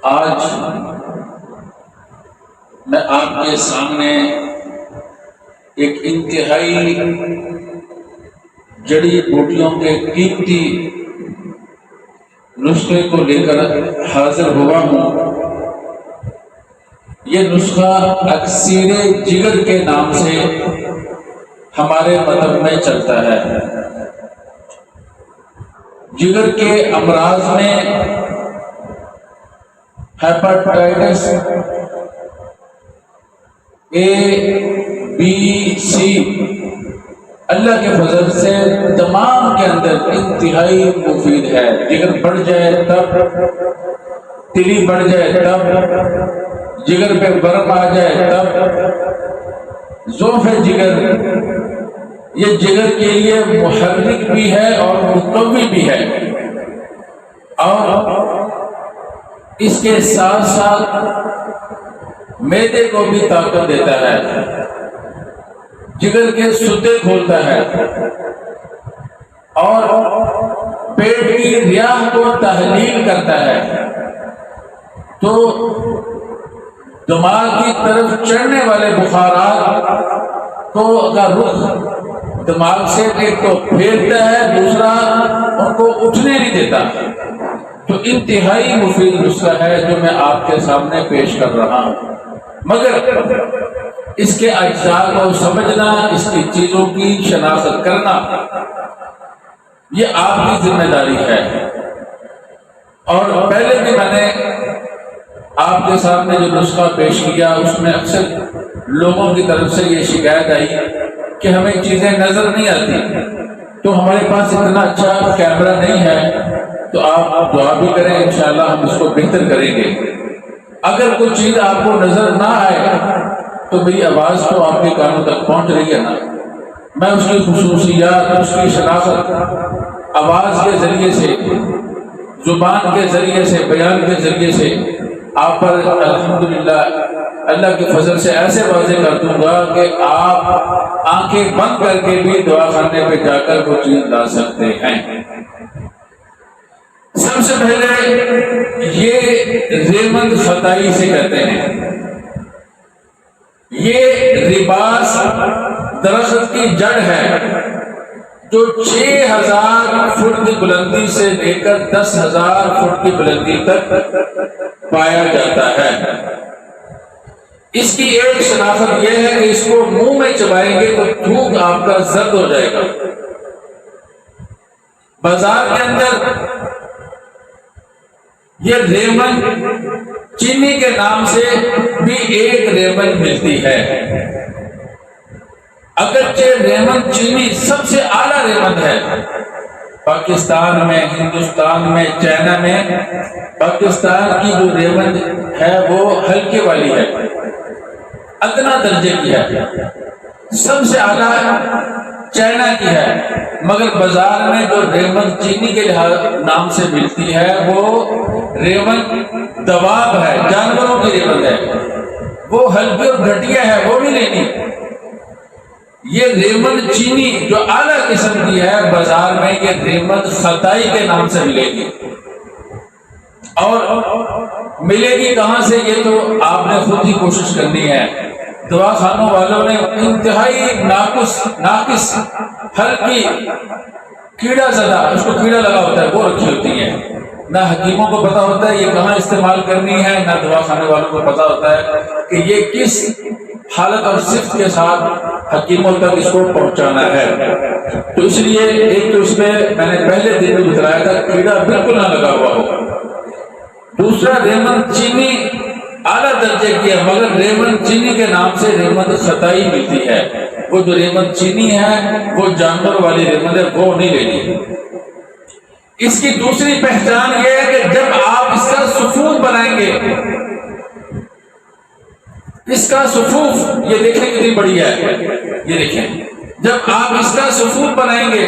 آج میں آپ کے سامنے ایک انتہائی جڑی بوٹیوں کے قیمتی نسخے کو لے کر حاضر ہوا ہوں۔ یہ نسخہ اکسیر جگر کے نام سے ہمارے مذہب میں چلتا ہے۔ جگر کے امراض میں ہیپاٹائٹس اے بی سی اللہ کے فضل سے تمام کے اندر انتہائی مفید ہے۔ جگر بڑھ جائے تب، تلی بڑھ جائے تب، جگر پہ برف آ جائے تب، ضعف جگر یہ جگر کے لیے محرک بھی ہے اور مقوی بھی ہے، اور اس کے ساتھ ساتھ معدے کو بھی طاقت دیتا ہے، جگر کے سدے کھولتا ہے اور پیٹ کی ریاح کو تحلیل کرتا ہے۔ تو دماغ کی طرف چڑھنے والے بخارات کا رخ دماغ سے ایک تو پھیرتا ہے، دوسرا ان کو اٹھنے نہیں دیتا۔ تو انتہائی مفید نسخہ ہے جو میں آپ کے سامنے پیش کر رہا ہوں، مگر اس کے اجزاء کو سمجھنا، اس کی چیزوں کی شناخت کرنا یہ آپ کی ذمہ داری ہے۔ اور پہلے بھی میں نے آپ کے سامنے جو نسخہ پیش کیا اس میں اکثر لوگوں کی طرف سے یہ شکایت آئی کہ ہمیں چیزیں نظر نہیں آتی، تو ہمارے پاس اتنا اچھا کیمرہ نہیں ہے، تو آپ دعا بھی کریں، انشاءاللہ ہم اس کو بہتر کریں گے۔ اگر کوئی چیز آپ کو نظر نہ آئے تو میری آواز تو آپ کے کانوں تک پہنچ رہی ہے نا، میں اس کی خصوصیات، اس کی شناخت آواز کے ذریعے سے، زبان کے ذریعے سے، بیان کے ذریعے سے آپ پر الحمدللہ اللہ کے فضل سے ایسے واضح کر دوں گا کہ آپ آنکھیں بند کر کے بھی دعا خانے پہ جا کر وہ چیز لا سکتے ہیں۔ سب سے پہلے یہ ریمند فتائی سے کہتے ہیں۔ یہ رباس درخت کی جڑ ہے جو 6000 فٹ کی بلندی سے لے کر 10,000 فٹ کی بلندی تک پایا جاتا ہے۔ اس کی ایک شناخت یہ ہے کہ اس کو منہ میں چبائیں گے تو تھوک آپ کا زرد ہو جائے گا۔ بازار کے اندر یہ ریمن چینی کے نام سے بھی ایک ریمن ملتی ہے۔ اگرچہ ریمن چینی سب سے اعلیٰ ریمن ہے، پاکستان میں، ہندوستان میں، چائنا میں پاکستان کی جو ریمن ہے وہ ہلکے والی ہے، ادنا درجے کی ہے، سب سے اعلیٰ چائنا کی ہے، مگر بازار میں جو ریمن چینی کے نام سے ملتی ہے وہ ریمن دواب ہے، جانوروں کی ریمن ہے، وہ ہلکی اور گھٹیا ہے، وہ نہیں لینی۔ یہ ریمن چینی جو اعلیٰ قسم کی ہے بازار میں یہ ریمن فتائی کے نام سے ملے گی، اور ملے گی کہاں سے یہ تو آپ نے خود ہی کوشش کرنی ہے۔ دوا خانوں والوں نے انتہائی ناقص ہلکی کیڑا زدہ، اس کو کیڑا لگا ہوتا ہے، وہ رکھی ہوتی ہیں، نہ حکیموں کو پتا ہوتا ہے یہ کہاں استعمال کرنی ہے، نہ دوا خانے والوں کو پتا ہوتا ہے کہ یہ کس حالت اور صفت کے ساتھ حکیموں تک اس کو پہنچانا ہے۔ تو اس لیے ایک تو اس میں نے پہلے دن میں بتایا تھا کیڑا بالکل نہ لگا ہوا ہو، دوسرا ریمن چینی اعلیٰ درجے کی ہے، مگر ریمن چینی کے نام سے ریمن فتائی ملتی ہے۔ وہ جو ریمن چینی ہے وہ جانور والی ریمن ہے، وہ نہیں لینی۔ اس کی دوسری پہچان یہ ہے کہ جب آپ اس کا صفوف بنائیں گے، اس کا صفوف یہ دیکھیں کتنی بڑی ہے، یہ دیکھیں، جب آپ اس کا صفوف بنائیں گے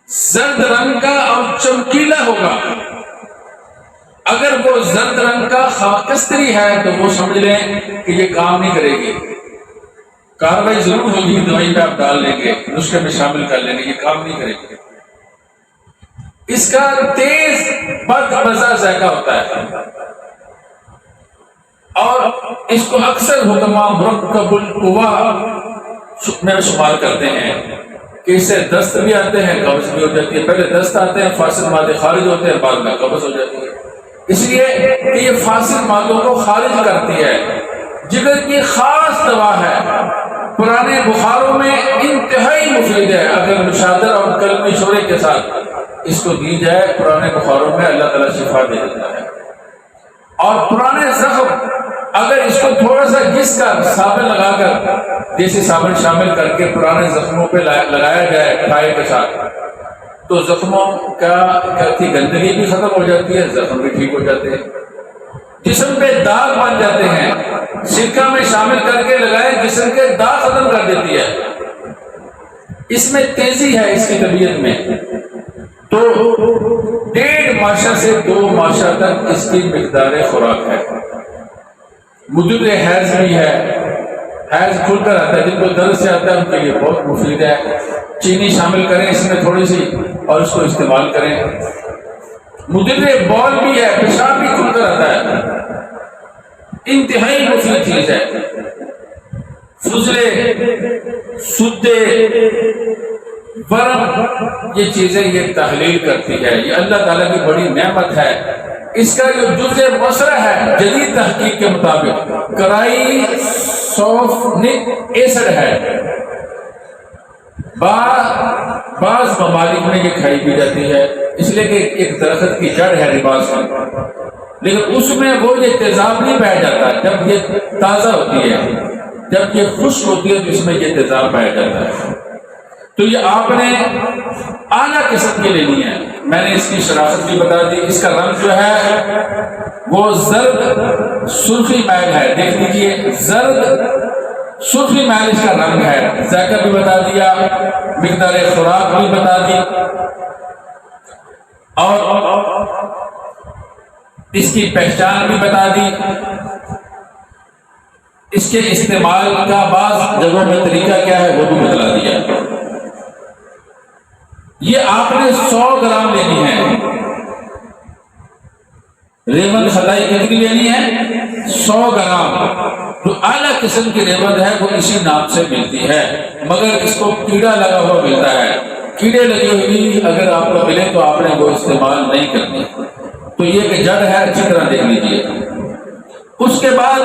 زرد رنگ کا اور چمکیلا ہوگا۔ اگر وہ زرد رنگ کا خاکستری ہے تو وہ سمجھ لیں کہ یہ کام نہیں کرے گی، کاروائی ضرور ہوگی، دوائی پہ آپ ڈال لیں گے، نسخے میں شامل کر لیں گے، یہ کام نہیں کرے گی۔ اس کا تیز بد مزہ ذائقہ ہوتا ہے، اور اس کو اکثر حکماء مرکب القوا میں شمار کرتے ہیں کہ اس سے دست بھی آتے ہیں، قبض بھی ہو جاتی ہے۔ پہلے دست آتے ہیں، فاسد مادے خارج ہوتے ہیں، بعد میں قبض ہو جاتی ہے، اس لیے کہ یہ فاسد مادوں کو خارج کرتی ہے۔ جگر کی خاص دوا ہے، پرانے بخاروں میں انتہائی مفید ہے۔ اگر مشادر اور کلمی شورے کے ساتھ اس کو دی جائے پرانے بخاروں میں، اللہ تعالیٰ شفا دے دیتا ہے۔ اور پرانے زخم اگر اس کو تھوڑا سا گھس کر صابن لگا کر، دیسی صابن شامل کر کے پرانے زخموں پہ لگایا جائے کھائے کے ساتھ، تو زخموں کی گندگی بھی ختم ہو جاتی ہے، زخم بھی ٹھیک ہو جاتے ہیں، جسم پہ داغ بن جاتے ہیں۔ سرکہ میں شامل کر کے لگائے، جسم کے داغ ختم کر دیتی ہے۔ اس میں تیزی ہے اس کی طبیعت میں، تو 1.5 ماشا سے 2 ماشا تک اس کی مقدار خوراک ہے۔ مدر حیض بھی ہے، حیض کھل کر آتا ہے، جن کو درد سے آتا ہے ان کے لیے بہت مفید ہے۔ چینی شامل کریں اس میں تھوڑی سی اور اس کو استعمال کریں۔ مدر بول بھی ہے، پیشاب بھی کھل کر آتا ہے، انتہائی مفید چیز ہے۔ فضلے، سدے، ورم، یہ چیزیں یہ تحلیل کرتی ہے، یہ اللہ تعالیٰ کی بڑی نعمت ہے۔ اس کا جو جزء مسرح ہے جدید تحقیق کے مطابق کرائی سوفنک ایسڈ ہے۔ بعض ممالک میں یہ کھائی بھی جاتی ہے، اس لیے کہ ایک درخت کی جڑ ہے رباس میں، لیکن اس میں وہ یہ تیزاب نہیں پایا جاتا۔ جب یہ تازہ ہوتی ہے، جب یہ خشک ہوتی ہے تو اس میں یہ تیزاب پایا جاتا ہے۔ تو یہ آپ نے اعلیٰ قسم کی لینی ہے۔ میں نے اس کی شرافت بھی بتا دی۔ اس کا رنگ جو ہے وہ زرد سرخی میل ہے، دیکھ لیجیے، زرد سرخی میل اس کا رنگ ہے۔ ذائقہ بھی بتا دیا، مقدار خوراک بھی بتا دی، اور اس کی پہچان بھی بتا دی۔ اس کے استعمال کا بعض جگہوں میں طریقہ کیا ہے وہ بھی بتلا دیا۔ یہ آپ نے 100 گرام لینی ہے۔ ریون خدائی کتنی لینی ہے؟ 100 گرام۔ جو اعلیٰ قسم کی ریون ہے وہ اسی نام سے ملتی ہے، مگر اس کو کیڑا لگا ہوا ملتا ہے۔ کیڑے لگے ہوئی اگر آپ کو ملے تو آپ نے وہ استعمال نہیں کرنی۔ تو یہ کہ جڑ ہے، اچھی طرح دیکھ لیجیے۔ اس کے بعد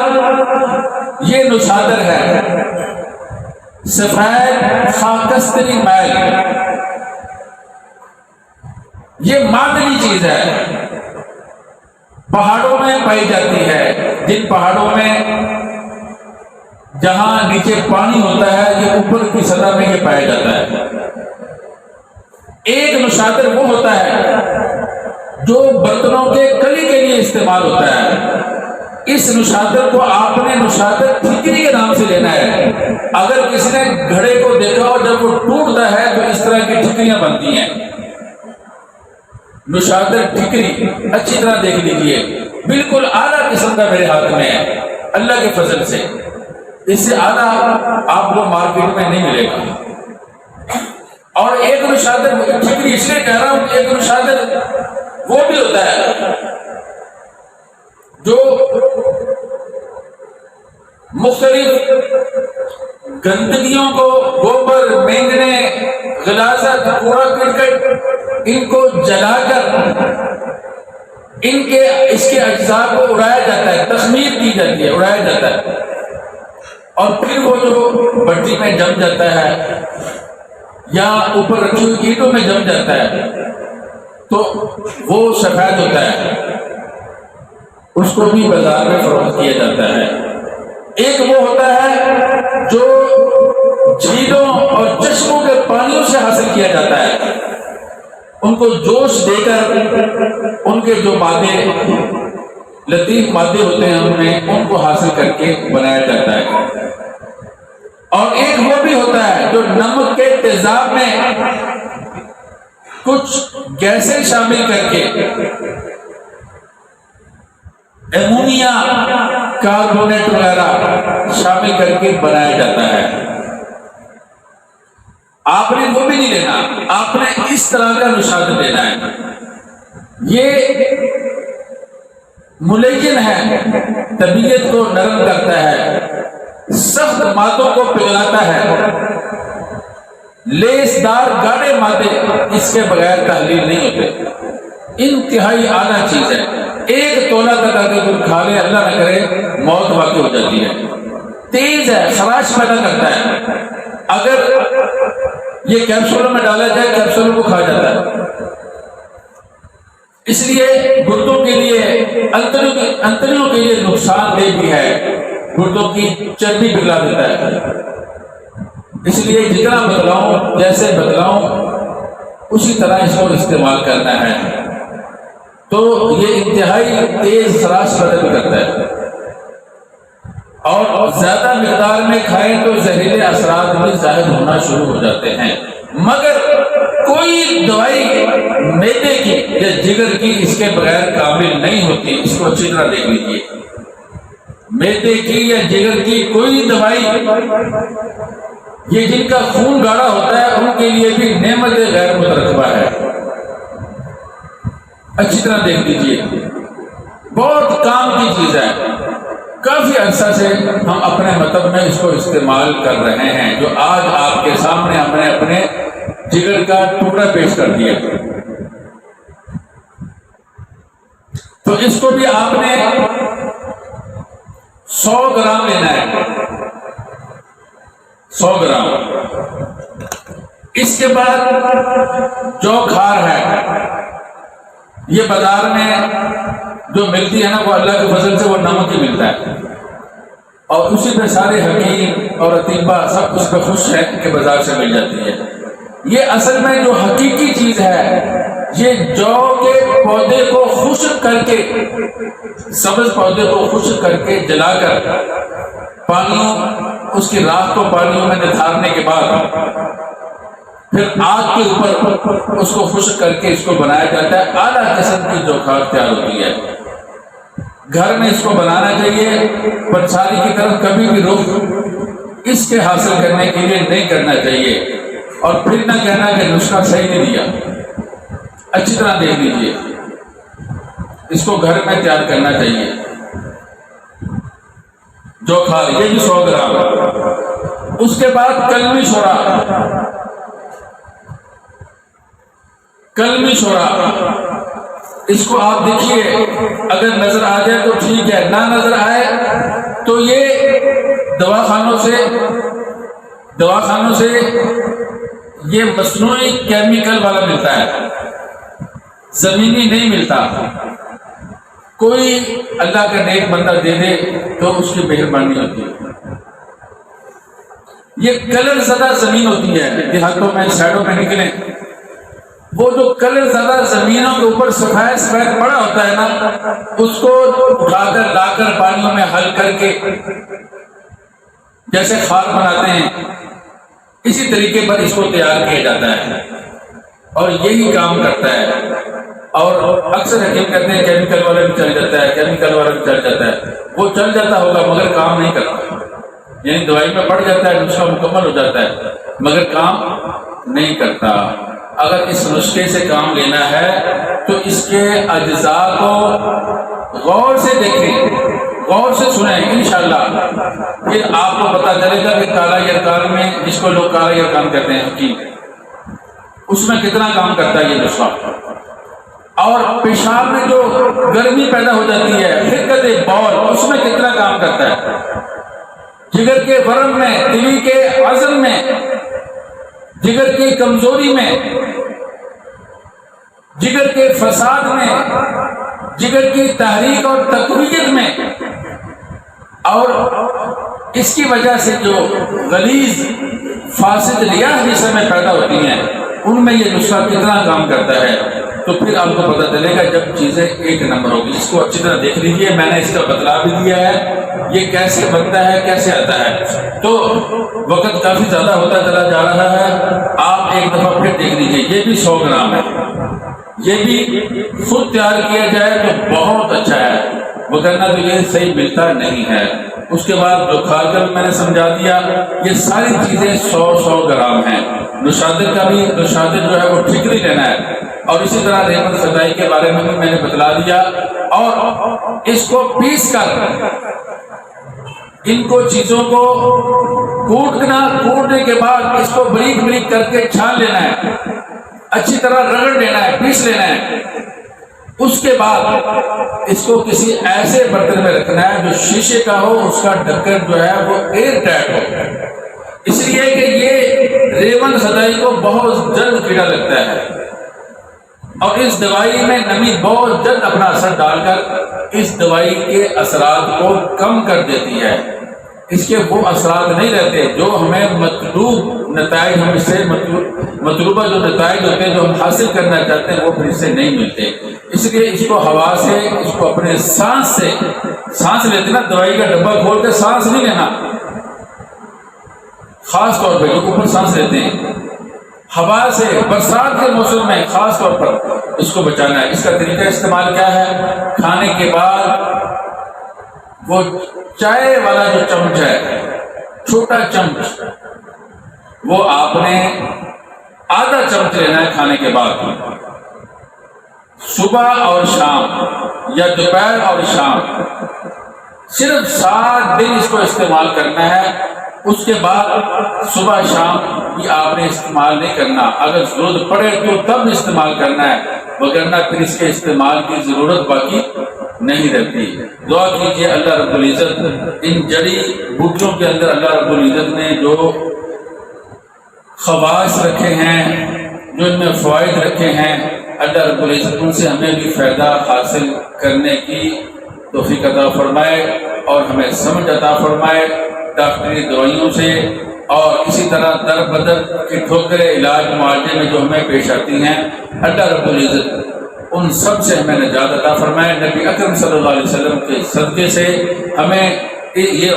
یہ نشادر ہے، سفید خاکستری میل، یہ معدنی چیز ہے، پہاڑوں میں پائی جاتی ہے۔ جن پہاڑوں میں جہاں نیچے پانی ہوتا ہے یہ اوپر کی سطح میں یہ پایا جاتا ہے۔ ایک نشادر وہ ہوتا ہے جو برتنوں کے کلی کے لیے استعمال ہوتا ہے۔ اس نشادر کو آپ نے نشادر ٹھیکری کے نام سے لینا ہے۔ اگر کسی نے گھڑے کو دیکھا ہو جب وہ ٹوٹتا ہے تو اس طرح کی ٹھیکریاں بنتی ہیں۔ نشادر ٹھیکری اچھی طرح دیکھ لیجیے، بالکل اعلیٰ قسم کا میرے ہاتھ میں ہے اللہ کے فضل سے۔ اس سے اعلیٰ آپ کو مارکیٹ میں نہیں ملے گا۔ اور ایک نشادر ٹھیکری اس لیے کہہ رہا ہوں کہ ایک نشادر وہ بھی ہوتا ہے جو مختلف گندگیوں کو، گوبر، مینگنے، غلاظت، کوڑا کرکٹ، ان کو جلا کر اس کے اجزاء کو اڑایا جاتا ہے، تخمیر کی جاتی ہے، اڑایا جاتا ہے، اور پھر وہ جو بٹی میں جم جاتا ہے یا اوپر رکھی ہوئی اینٹوں میں جم جاتا ہے تو وہ سفید ہوتا ہے، اس کو بھی بازار میں فروخت کیا جاتا ہے۔ ایک وہ ہوتا ہے جو جھیلوں اور چشموں کے پانیوں سے حاصل کیا جاتا ہے، ان کو جوش دے کر ان کے جو مادے، لطیف مادے ہوتے ہیں ان کو حاصل کر کے بنایا جاتا ہے۔ اور ایک وہ بھی ہوتا ہے جو نمک کے تیزاب میں کچھ گیسیں شامل کر کے، ایمونیا کاربونیٹ وغیرہ شامل کر کے بنایا جاتا ہے۔ آپ نے وہ بھی نہیں لینا، آپ نے اس طرح کا نشاد لینا ہے. یہ ملین ہے، طبیعت کو نرم کرتا ہے، سخت مادوں کو پگھلاتا ہے. لیس دار گاڑے مادے اس کے بغیر تحلیل نہیں ہوتے. انتہائی اعلیٰ چیز ہے. ایک تولہ تک اگر کوئی کھا لے اللہ نہ کرے موت واقع ہو جاتی ہے. تیز ہے، خراش پیدا کرتا ہے. اگر یہ کیپسولوں میں ڈالا جائے کیپسولوں کو کھا جاتا ہے. اس لیے گردوں کے لیے انتڑیوں کے لیے نقصان دہ بھی ہے. گردوں کی چربی پگھلا دیتا ہے. اس لیے جتنا بتلاؤں، جیسے بتلاؤں اسی طرح اس کو استعمال کرنا ہے. تو یہ انتہائی تیز خراش پیدا بھی کرتا ہے، اور زیادہ مقدار میں کھائیں تو زہریلے اثرات بھی ظاہر ہونا شروع ہو جاتے ہیں. مگر کوئی دوائی معدے کی یا جگر کی اس کے بغیر کامل نہیں ہوتی. اس کو اچھی طرح دیکھ لیجیے. معدے کی یا جگر کی کوئی دوائی، یہ جن کا خون گاڑھا ہوتا ہے ان کے لیے بھی نعمت غیر مترقبہ ہے. اچھی طرح دیکھ لیجیے، بہت کام کی چیز ہے. کافی عرصہ سے ہم اپنے مطلب میں اس کو استعمال کر رہے ہیں، جو آج آپ کے سامنے ہم نے اپنے جگر کا ٹکڑا پیش کر دیا. تو اس کو بھی آپ نے 100 گرام لینا ہے. 100 گرام. اس کے بعد جو کھار ہے، یہ بازار میں جو ملتی ہے نا، وہ اللہ کے فضل سے وہ نمک ہی ملتا ہے، اور اسی پہ سارے حکیم اور اطباء سب اس پہ خوش ہے کہ بازار سے مل جاتی ہے. یہ اصل میں جو حقیقی چیز ہے، یہ جو کے پودے کو خشک کر کے، سبز پودے کو خشک کر کے جلا کر پانیوں، اس کی راکھ کو پانیوں میں نتھارنے کے بعد پھر آگ کے اوپر اس کو خشک کر کے اس کو بنایا جاتا ہے. اعلیٰ قسم کی جو کھاد تیار ہوتی ہے. گھر میں اس کو بنانا چاہیے. پنساری کی طرف کبھی بھی رخ اس کے حاصل کرنے کے لیے نہیں کرنا چاہیے، اور پھر نہ کہنا کہ نسخہ صحیح نہیں دیا. اچھی طرح دیکھ لیجیے. اس کو گھر میں تیار کرنا چاہیے. جو کھاد، یہ بھی 100 گرام. اس کے بعد کلمی شورا. کلمی شورا، اس کو آپ دیکھیے، اگر نظر آ جائے تو ٹھیک ہے، نہ نظر آئے تو یہ دواخانوں سے یہ مصنوعی کیمیکل والا ملتا ہے، زمینی نہیں ملتا. کوئی اللہ کا نیک بندہ دے دے تو اس کی مہربانی ہوتی ہے. یہ کلر زدہ زمین ہوتی ہے. دیہاتوں میں سائڈوں میں نکلیں، وہ جو کلر زدہ زمینوں کے اوپر سفید پڑا ہوتا ہے نا، اس کو اٹھا کر لا کر پانیوں میں حل کر کے جیسے کھاد بناتے ہیں، اسی طریقے پر اس کو تیار کیا جاتا ہے، اور یہی کام کرتا ہے. اور اکثر حکیم کہتے ہیں کیمیکل والا بھی چل جاتا ہے، کیمیکل والا بھی چل جاتا ہے. وہ چل جاتا ہوگا مگر کام نہیں کرتا. یعنی دوائی میں پڑ جاتا ہے، نسخہ مکمل ہو جاتا ہے مگر کام نہیں کرتا. اگر اس نسخے سے کام لینا ہے تو اس کے اجزاء کو غور سے دیکھیں، غور سے سنیں، انشاءاللہ پھر آپ کو پتہ چلے گا کہ کالا یرکان میں، جس کو لوگ کالا یرکان کہتے ہیں حکیم، اس میں کتنا کام کرتا ہے یہ نسخہ. اور پیشاب میں جو گرمی پیدا ہو جاتی ہے، حرکت بول، اس میں کتنا کام کرتا ہے. جگر کے ورم میں، دلی کے عزم میں، جگر کی کمزوری میں، جگر کے فساد میں، جگر کی تحریک اور تقویت میں، اور اس کی وجہ سے جو غلیظ فاسد ریاح جسم میں پیدا ہوتی ہیں، ان میں یہ نسخہ کتنا کام کرتا ہے. تو پھر آپ کو پتہ چلے گا جب چیزیں ایک نمبر ہوگی. اس کو اچھی طرح دیکھ لیجیے. میں نے اس کا بتلا بھی دیا ہے یہ کیسے بنتا ہے، کیسے آتا ہے. تو وقت کافی زیادہ ہوتا چلا جا رہا ہے. آپ ایک دفعہ پھر دیکھ لیجیے. یہ بھی 100 گرام ہے. یہ بھی خود تیار کیا جائے تو بہت اچھا ہے. وگرنہ تو یہ صحیح ملتا نہیں ہے۔ اس کے بعد جو کھا کر میں نے سمجھا دیا، یہ ساری چیزیں 100 گرام ہیں۔ نشادر کا بھی نشادر جو ہے وہ ٹھیکری لینا ہے، اور اسی طرح ریمن ستائی کے بارے میں بھی میں نے بتلا دیا، اور اس کو پیس کر ان کو چیزوں کو کوٹنے کے بعد اس کو بریک بریک کر کے چھان لینا ہے، اچھی طرح رگڑ لینا ہے، پیس لینا ہے۔ اس کے بعد اس کو کسی ایسے برتن میں رکھنا ہے جو شیشے کا ہو، اس کا ڈھکن جو ہے وہ ایئر ٹائٹ ہو، اس لیے کہ یہ ریون ستائی کو بہت جلد کیڑا لگتا ہے، اور اس دوائی میں نمی بہت جلد اپنا اثر ڈال کر اس دوائی کے اثرات کو کم کر دیتی ہے۔ اس کے وہ اثرات نہیں رہتے جو ہمیں مطلوب نتائج، ہم اس سے مطلوبہ جو نتائج ہوتے ہیں جو ہم حاصل کرنا چاہتے ہیں وہ پھر اس سے نہیں ملتے۔ اس لیے اس کو ہوا سے، اس کو اپنے سانس سے، سانس لیتے نا، دوائی کا ڈبہ کھول کے سانس نہیں لینا، خاص طور پہ جو اوپر سانس لیتے ہیں، ہوا سے برسات کے موسم میں خاص طور پر اس کو بچانا ہے۔ اس کا طریقہ استعمال کیا ہے؟ کھانے کے بعد وہ چائے والا جو چمچ ہے، چھوٹا چمچ، وہ آپ نے آدھا چمچ لینا ہے کھانے کے بعد، صبح اور شام یا دوپہر اور شام، صرف 7 دن اس کو استعمال کرنا ہے۔ اس کے بعد صبح شام بھی آپ نے استعمال نہیں کرنا، اگر ضرورت پڑے تو تب استعمال کرنا ہے، وگرنہ پھر اس کے استعمال کی ضرورت باقی نہیں رہتی۔ دعا کیجیے اللہ رب العزت ان جڑی بوٹیوں کے اندر اللہ رب العزت نے جو خواص رکھے ہیں، جو ان میں فوائد رکھے ہیں، اللہ رب العزت ان سے ہمیں بھی فائدہ حاصل کرنے کی توفیق عطا فرمائے، اور ہمیں سمجھ عطا فرمائے ڈاکٹری دوائیوں سے، اور اسی طرح در بدر کی ٹھوکریں علاج معالجے میں جو ہمیں پیش آتی ہیں، اللہ رب العزت ان سب سے ہمیں نجات عطا فرمائے۔ نبی اکرم صلی اللہ علیہ وسلم کے صدقے سے ہمیں یہ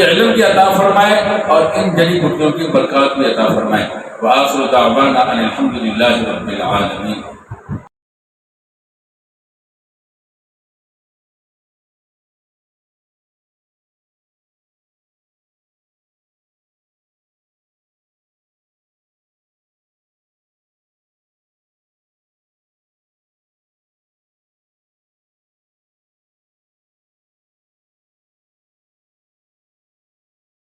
علم بھی عطا فرمائے، اور ان جڑی بوٹیوں کی برکات بھی عطا فرمائے۔ وآخر دعوانا ان الحمد للہ رب العالمین۔